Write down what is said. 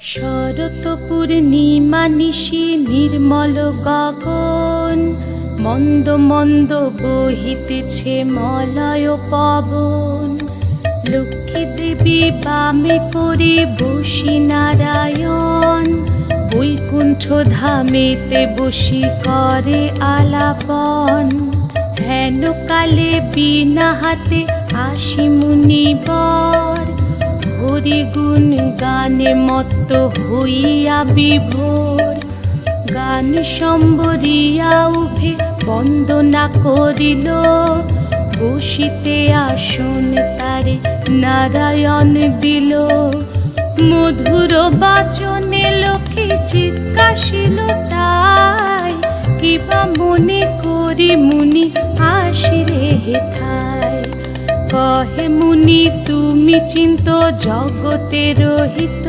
শরৎ পূর্ণিমা নিশি নির্মল গগন, মন্দ মন্দ বহিতেছে মলয় পবন। লক্ষ্মী দেবী বামে করে বসি নারায়ণ, বৈকুণ্ঠ ধামেতে বসি করে আলাপন। হেন কালে বিনা হাতে আসি মুনিবর, হরিগুণ গানে মত্ত হইয়া বিভোর। গান সম্বরিয়া উভে বন্দনা করিল, বসিতে আসন তারে নারায়ণ দিল। মধুর বাচনে লোকে জিজ্ঞাসিল তাই, কিবা মনে করি মুনি আসিরে হেথায়। কহে মুনি তুমি চিন্ত জগতের হিত,